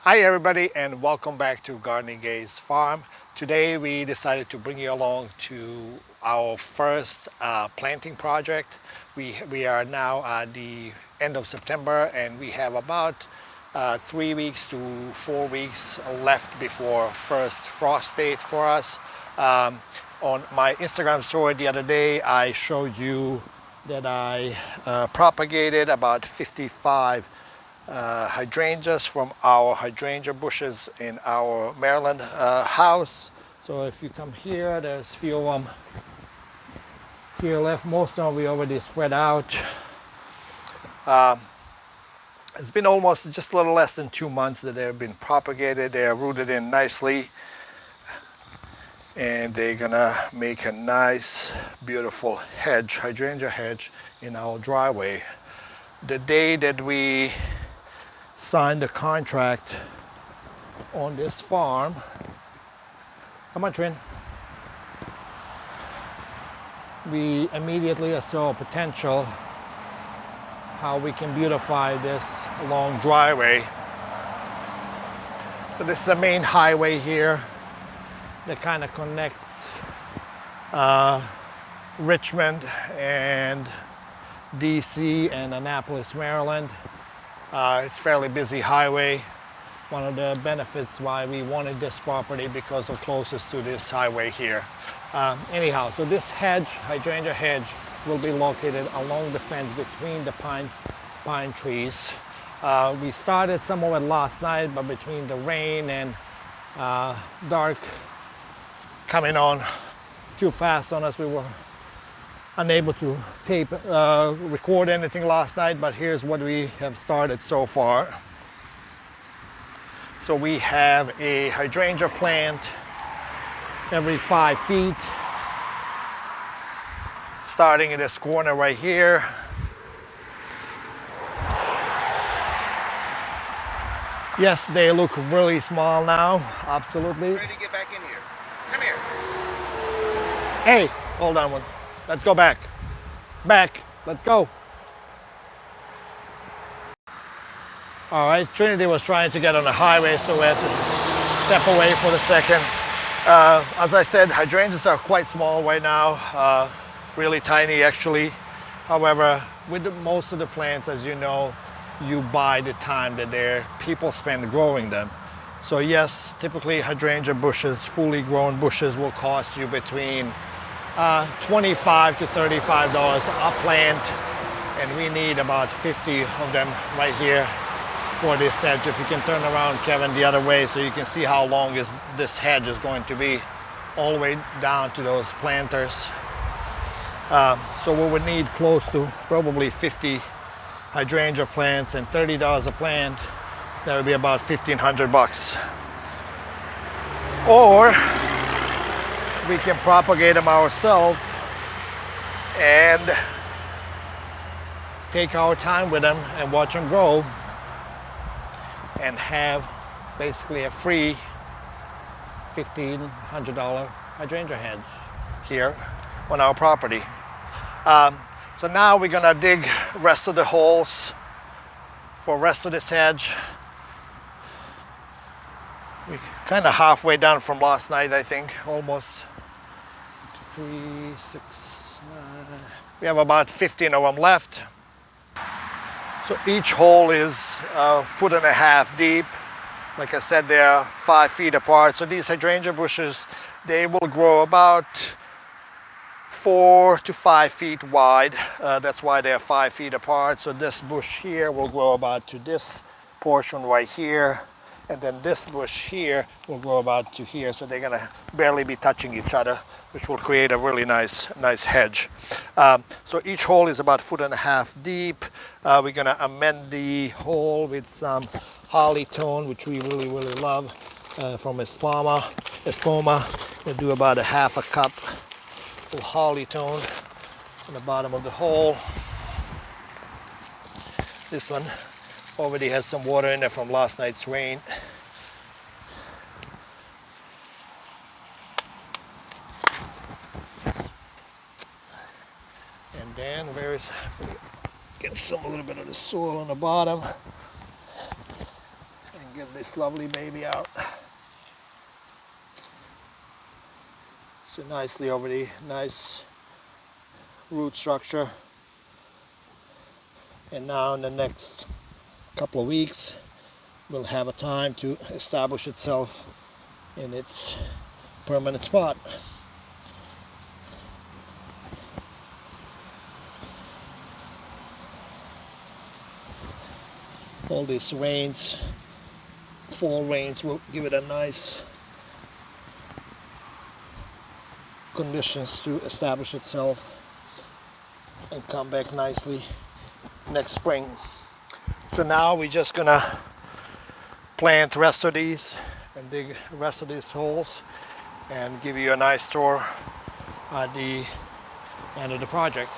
Hi everybody and welcome back to Gardening Gays Farm. Today we decided to bring you along to our first planting project. We are now at the end of September and we have about 3 weeks to 4 weeks left before first frost date for us. On my Instagram story the other day I showed you that I propagated about 55 hydrangeas from our hydrangea bushes in our Maryland house. So if you come here, there's a few of them here left. Most of them we already spread out. It's been almost just a little less than 2 months that they've been propagated. They are rooted in nicely and they're gonna make a nice beautiful hedge, hydrangea hedge in our driveway. The day that we signed the contract on this farm. Come on, Trin. We immediately saw potential how we can beautify this long driveway. So this is the main highway here that kind of connects Richmond and DC and Annapolis, Maryland. It's a fairly busy highway. One of the benefits why we wanted this property because of closest to this highway here. Anyhow, so this hedge, hydrangea hedge, will be located along the fence between the pine trees. We started some of it last night, but between the rain and dark coming on too fast on us, we were unable to record anything last night, but here's what we have started so far. So we have a hydrangea plant every 5 feet, starting in this corner right here. Yes, they look really small now, absolutely. Ready to get back in here. Come here. Hey, hold on one. Let's go back. Back. Let's go. All right, Trinity was trying to get on the highway, so we had to step away for a second. As I said, hydrangeas are quite small right now, really tiny actually. However, with most of the plants, as you know, you buy the time that people spend growing them. So yes, typically hydrangea bushes, fully grown bushes, will cost you between $25 to $35 a plant, and we need about 50 of them right here for this hedge. If you can turn around, Kevin, the other way so you can see how long this hedge is going to be, all the way down to those planters. So we would need close to probably 50 hydrangea plants, and $30 a plant, that would be about $1,500. Or we can propagate them ourselves and take our time with them and watch them grow and have basically a free $1,500 hydrangea hedge here on our property. So now we're gonna dig rest of the holes for rest of this hedge. We're kind of halfway done from last night, I think, almost. 3, 6, 9. We have about 15 of them left. So each hole is 1.5 feet deep. Like I said, they are 5 feet apart. So these hydrangea bushes, they will grow about 4 to 5 feet wide. That's why they are 5 feet apart. So this bush here will grow about to this portion right here. And then this bush here will grow about to here, so they're gonna barely be touching each other, which will create a really nice hedge. So each hole is about 1.5 feet deep. We're gonna amend the hole with some holly tone, which we really love, from Espoma. We'll do about 1/2 cup of holly tone on the bottom of the hole. This one already has some water in there from last night's rain. And then get a little bit of the soil on the bottom and Get this lovely baby out. So nicely over the nice root structure. And now in the next couple of weeks, will have a time to establish itself in its permanent spot. All these rains, fall rains, will give it a nice conditions to establish itself and come back nicely next spring. So now we're just gonna plant the rest of these and dig the rest of these holes and give you a nice tour at the end of the project.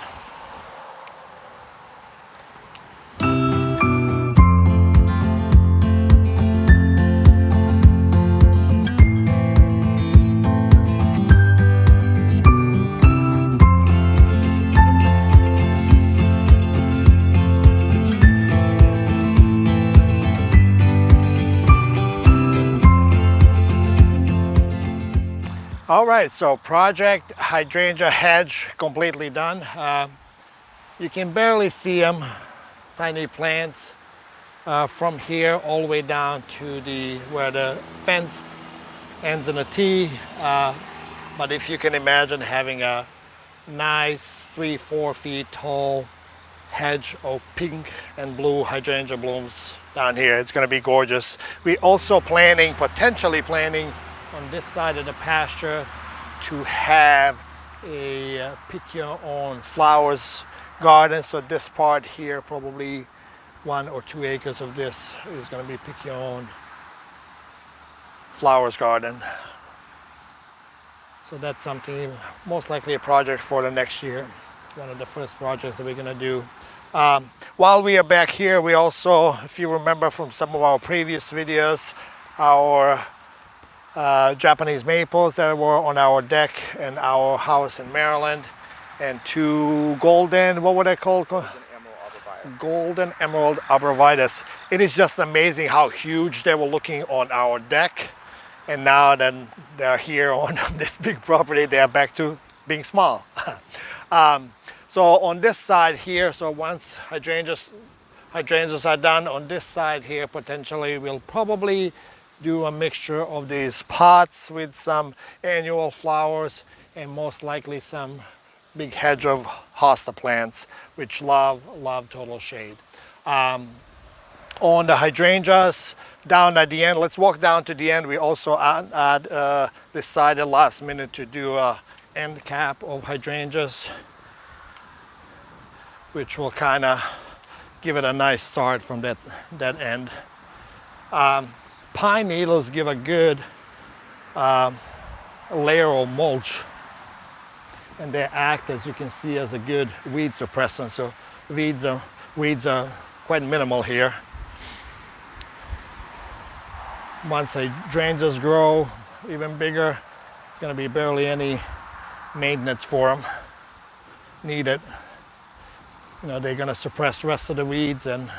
All right, so project hydrangea hedge completely done. You can barely see them, tiny plants, from here all the way down to where the fence ends in a T. But if you can imagine having a nice 3-4 feet tall hedge of pink and blue hydrangea blooms down here, it's going to be gorgeous. We're also potentially planning on this side of the pasture to have a pick your own flowers garden. So this part here, probably 1 or 2 acres of this is going to be pick your own flowers garden. So that's something, most likely a project for the next year. One of the first projects that we're going to do. While we are back here, we also, if you remember from some of our previous videos, our Japanese maples that were on our deck in our house in Maryland, and 2 golden, what were they called? Golden emerald arborvitae. It is just amazing how huge they were looking on our deck, and now that they're here on this big property, they are back to being small. So on this side here, so once hydrangeas are done on this side here, potentially we'll probably do a mixture of these pots with some annual flowers and most likely some big hedge of hosta plants, which love total shade. On the hydrangeas down at the end, let's walk down to the end. We also decided last minute to do a end cap of hydrangeas, which will kind of give it a nice start from that end. Pine needles give a good layer of mulch, and they act, as you can see, as a good weed suppressant. So weeds are quite minimal here. Once hydrangeas grow even bigger, it's going to be barely any maintenance for them needed. You know, they're going to suppress the rest of the weeds, and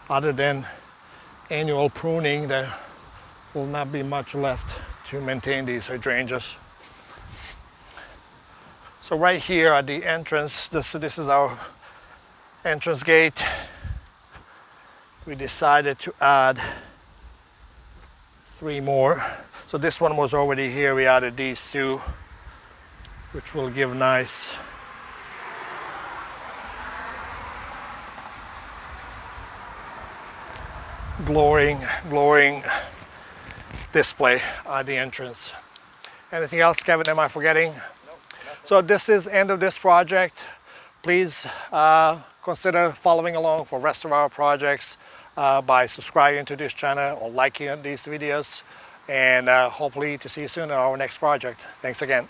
other than annual pruning, there will not be much left to maintain these hydrangeas. So right here at the entrance, this is our entrance gate. We decided to add 3 more. So this one was already here. We added these 2, which will give nice glowing display at the entrance. Anything else, Kevin? Am I forgetting? Nope, nothing. So this is end of this project. Please consider following along for the rest of our projects by subscribing to this channel or liking these videos, and hopefully to see you soon on our next project. Thanks again.